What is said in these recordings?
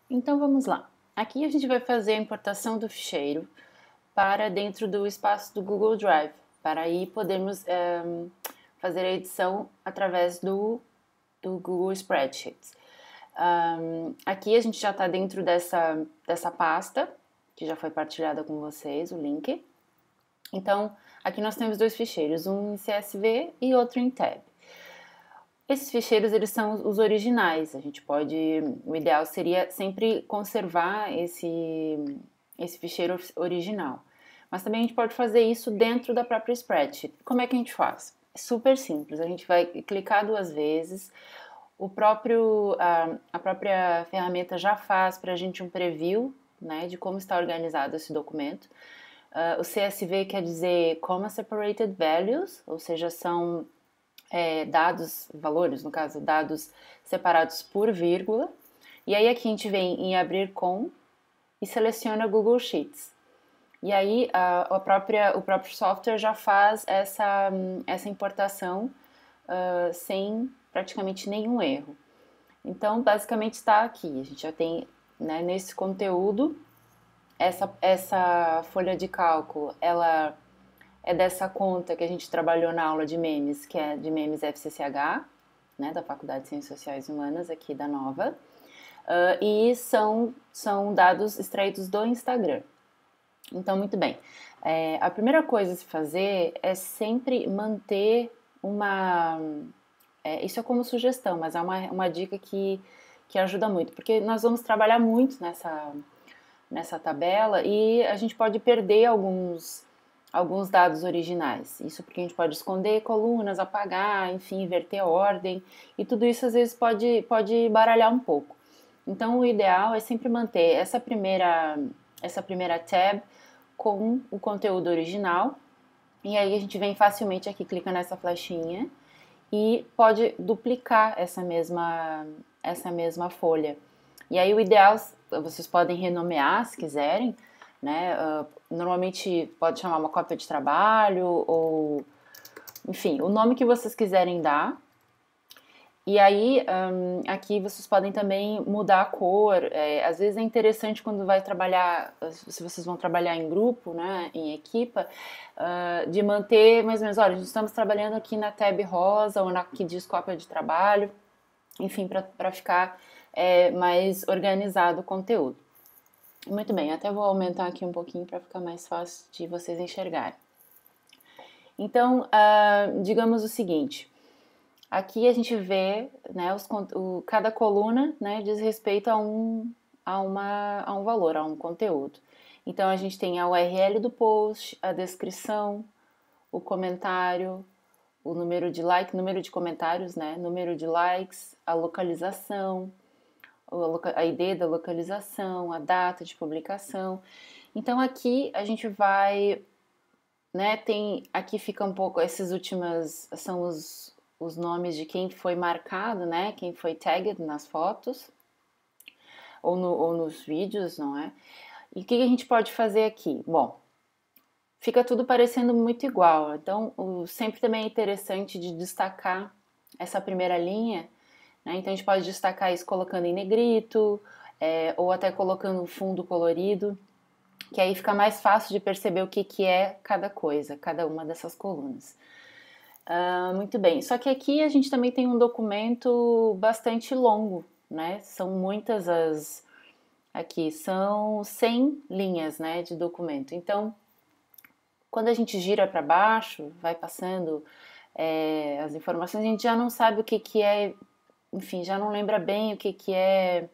Então vamos lá. Aqui a gente vai fazer a importação do ficheiro para dentro do espaço do Google Drive, para aí podermos fazer a edição através do Google Spreadsheets. Aqui a gente já está dentro dessa pasta, que já foi partilhada com vocês, o link. Então, aqui nós temos dois ficheiros, um em CSV e outro em Tab. Esses ficheiros, eles são os originais, o ideal seria sempre conservar esse ficheiro original. Mas também a gente pode fazer isso dentro da própria spreadsheet. Como é que a gente faz? É super simples, a gente vai clicar duas vezes, a própria ferramenta já faz para a gente um preview, né, de como está organizado esse documento. O CSV quer dizer Comma Separated Values, ou seja, são dados, valores, no caso, dados separados por vírgula. E aí aqui a gente vem em abrir com e seleciona Google Sheets. E aí o próprio software já faz essa importação sem praticamente nenhum erro. Então, basicamente está aqui. A gente já tem, né, nesse conteúdo, essa folha de cálculo, ela é dessa conta que a gente trabalhou na aula de memes, que é de memes FCCH, né, da Faculdade de Ciências Sociais e Humanas, aqui da Nova. E são dados extraídos do Instagram. Então, muito bem. A primeira coisa a se fazer é sempre manter uma... isso é como sugestão, mas é uma dica que ajuda muito, porque nós vamos trabalhar muito nessa tabela e a gente pode perder alguns dados originais. Isso porque a gente pode esconder colunas, apagar, enfim, inverter a ordem, e tudo isso às vezes pode baralhar um pouco. Então, o ideal é sempre manter essa primeira tab com o conteúdo original, e aí a gente vem facilmente aqui, clica nessa flechinha, e pode duplicar essa mesma folha. E aí o ideal, vocês podem renomear se quiserem, né? Normalmente pode chamar uma cópia de trabalho ou, enfim, o nome que vocês quiserem dar. E aí aqui vocês podem também mudar a cor. Às vezes é interessante quando vai trabalhar, se vocês vão trabalhar em grupo, né, em equipa, de manter mais ou menos, olha, estamos trabalhando aqui na tab rosa ou na que diz cópia de trabalho, enfim, para ficar mais organizado o conteúdo. Muito bem, até vou aumentar aqui um pouquinho para ficar mais fácil de vocês enxergarem. Então, digamos o seguinte, aqui a gente vê, né, cada coluna, né, diz respeito a um valor, a um conteúdo. Então, a gente tem a URL do post, a descrição, o comentário, o número de comentários, né, número de likes, a localização, a ID da localização, a data de publicação. Então aqui a gente vai, né, aqui fica um pouco, essas últimas são os nomes de quem foi marcado, né, quem foi tagged nas fotos ou nos vídeos, não é? E o que a gente pode fazer aqui? Bom, fica tudo parecendo muito igual, então sempre também é interessante de destacar essa primeira linha, né? Então a gente pode destacar isso colocando em negrito, ou até colocando um fundo colorido, que aí fica mais fácil de perceber o que é cada coisa, cada uma dessas colunas. Muito bem, só que aqui a gente também tem um documento bastante longo, né? São muitas aqui são 100 linhas, né, de documento. Então, quando a gente gira para baixo, vai passando as informações, a gente já não sabe o que é, enfim, já não lembra bem o que é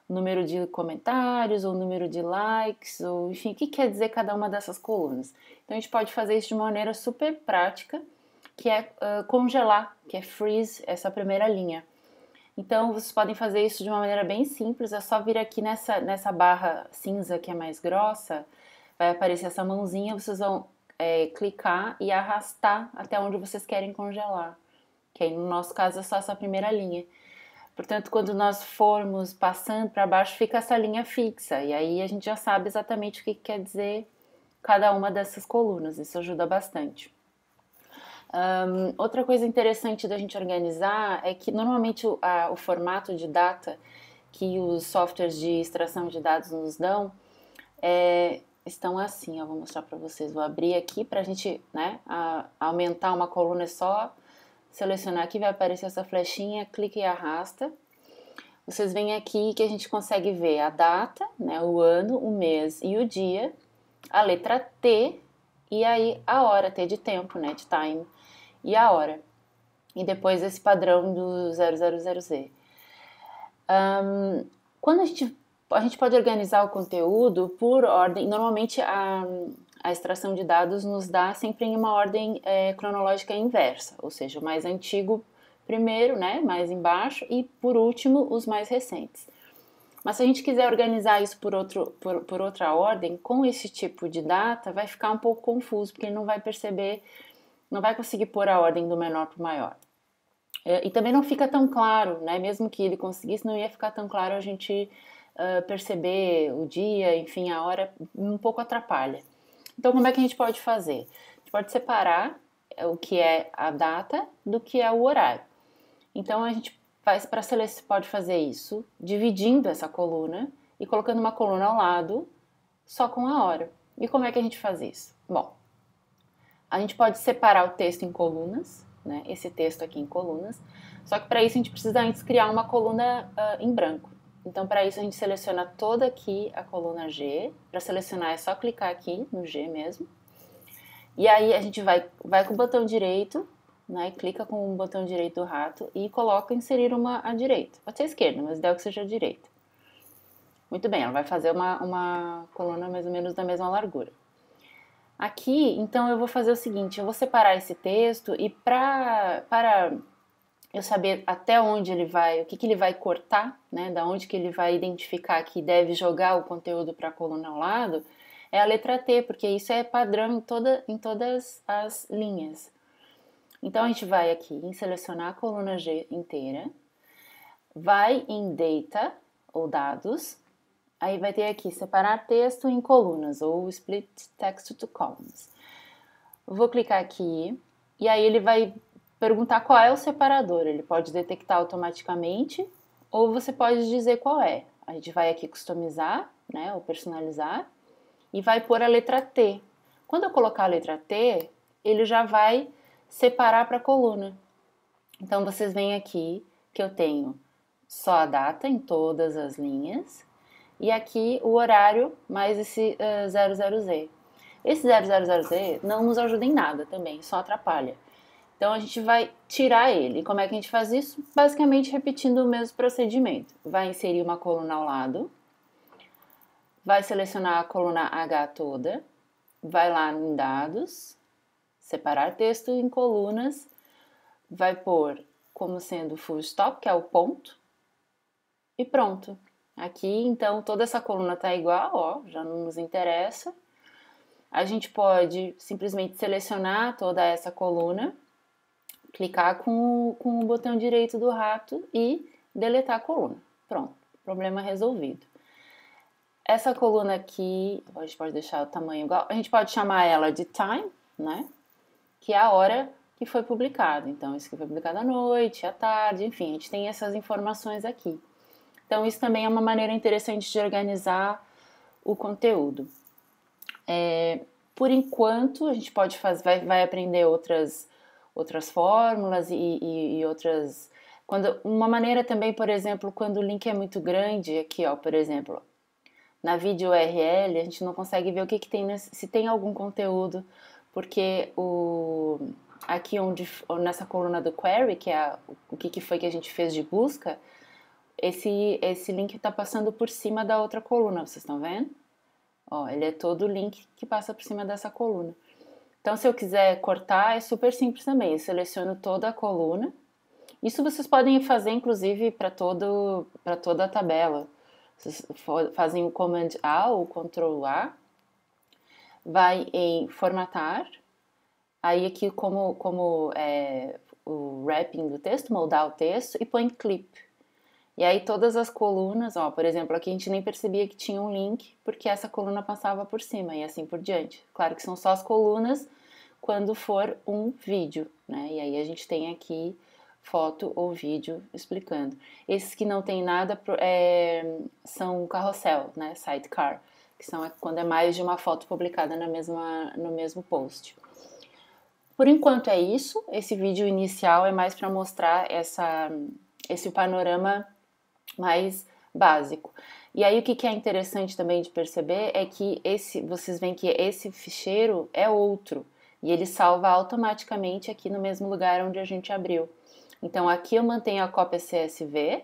número de comentários ou número de likes, ou enfim, o que quer dizer cada uma dessas colunas. Então a gente pode fazer isso de uma maneira super prática, que é congelar, que é freeze essa primeira linha. Então vocês podem fazer isso de uma maneira bem simples, é só vir aqui nessa barra cinza que é mais grossa, vai aparecer essa mãozinha, vocês vão clicar e arrastar até onde vocês querem congelar, que aí no nosso caso é só essa primeira linha. Portanto, quando nós formos passando para baixo, fica essa linha fixa, e aí a gente já sabe exatamente o que quer dizer cada uma dessas colunas, isso ajuda bastante. Outra coisa interessante da gente organizar é que normalmente o formato de data que os softwares de extração de dados nos dão estão assim, eu vou mostrar para vocês. Vou abrir aqui para a gente, né, aumentar uma coluna, é só selecionar aqui, vai aparecer essa flechinha, clica e arrasta. Vocês veem aqui que a gente consegue ver a data, né, o ano, o mês e o dia, a letra T e aí a hora, T de tempo, né, de time, e a hora. E depois esse padrão do 000Z. Quando a gente pode organizar o conteúdo por ordem, normalmente a extração de dados nos dá sempre em uma ordem cronológica inversa, ou seja, o mais antigo primeiro, né, mais embaixo, e por último os mais recentes. Mas se a gente quiser organizar isso por outra ordem, com esse tipo de data, vai ficar um pouco confuso, porque ele não vai perceber, não vai conseguir pôr a ordem do menor para o maior. E também não fica tão claro, né? Mesmo que ele conseguisse, não ia ficar tão claro a gente perceber o dia, enfim, a hora, um pouco atrapalha. Então, como é que a gente pode fazer? A gente pode separar o que é a data do que é o horário. Então, a gente pode fazer isso dividindo essa coluna e colocando uma coluna ao lado só com a hora. E como é que a gente faz isso? Bom, a gente pode separar o texto em colunas, né? Esse texto aqui em colunas, só que para isso a gente precisa antes criar uma coluna em branco. Então, para isso a gente seleciona toda aqui a coluna G. Para selecionar é só clicar aqui no G mesmo. E aí a gente vai com o botão direito, né? Clica com o botão direito do rato e coloca inserir uma à direita. Pode ser à esquerda, mas ideal que seja à direita. Muito bem, ela vai fazer uma coluna mais ou menos da mesma largura. Aqui, então, eu vou fazer o seguinte, eu vou separar esse texto e para eu saber até onde ele vai, o que ele vai cortar, né, da onde que ele vai identificar que deve jogar o conteúdo para a coluna ao lado, é a letra T, porque isso é padrão em todas as linhas. Então, a gente vai aqui em selecionar a coluna G inteira, vai em Data, ou Dados, aí vai ter aqui separar texto em colunas, ou Split Text to Columns. Vou clicar aqui, e aí ele vai perguntar qual é o separador. Ele pode detectar automaticamente, ou você pode dizer qual é. A gente vai aqui customizar, né, ou personalizar, e vai pôr a letra T. Quando eu colocar a letra T, ele já vai separar para a coluna. Então, vocês veem aqui que eu tenho só a data em todas as linhas, e aqui o horário mais esse 00Z. Esse 000Z não nos ajuda em nada também, só atrapalha. Então a gente vai tirar ele. Como é que a gente faz isso? Basicamente repetindo o mesmo procedimento. Vai inserir uma coluna ao lado, vai selecionar a coluna H toda, vai lá em dados, separar texto em colunas, vai pôr como sendo full stop, que é o ponto, e pronto. Aqui, então, toda essa coluna está igual, ó, já não nos interessa. A gente pode simplesmente selecionar toda essa coluna, clicar com o botão direito do rato e deletar a coluna. Pronto, problema resolvido. Essa coluna aqui, a gente pode deixar o tamanho igual, a gente pode chamar ela de time, né? Que é a hora que foi publicado. Então, isso que foi publicado à noite, à tarde, enfim, a gente tem essas informações aqui. Então, isso também é uma maneira interessante de organizar o conteúdo. Por enquanto, a gente pode fazer, vai aprender outras fórmulas e outras... uma maneira também, por exemplo, quando o link é muito grande, aqui, ó, por exemplo, na vídeo URL, a gente não consegue ver o que tem, se tem algum conteúdo, porque aqui nessa coluna do query, que é o que foi que a gente fez de busca, esse link está passando por cima da outra coluna, vocês estão vendo? Ó, ele é todo o link que passa por cima dessa coluna. Então, se eu quiser cortar, é super simples também. Eu seleciono toda a coluna. Isso vocês podem fazer, inclusive, para toda a tabela. Vocês fazem o Command A ou Ctrl A. Vai em Formatar. Aí aqui, como é o wrapping do texto, moldar o texto, e põe Clip. E aí todas as colunas, ó, por exemplo, aqui a gente nem percebia que tinha um link, porque essa coluna passava por cima e assim por diante. Claro que são só as colunas quando for um vídeo, né? E aí a gente tem aqui foto ou vídeo explicando. Esses que não tem nada são carrossel, né, sidecar, que são quando é mais de uma foto publicada no mesmo post. Por enquanto é isso, esse vídeo inicial é mais para mostrar esse panorama mais básico. E aí o que é interessante também de perceber é que vocês veem que esse ficheiro é outro, e ele salva automaticamente aqui no mesmo lugar onde a gente abriu. Então aqui eu mantenho a cópia CSV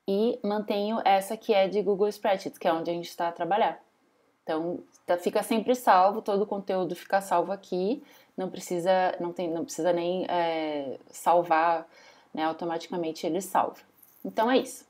e mantenho essa que é de Google Spreadsheet, que é onde a gente está a trabalhar. Então fica sempre salvo, todo o conteúdo fica salvo aqui, não precisa nem salvar, né, automaticamente ele salva. Então é isso.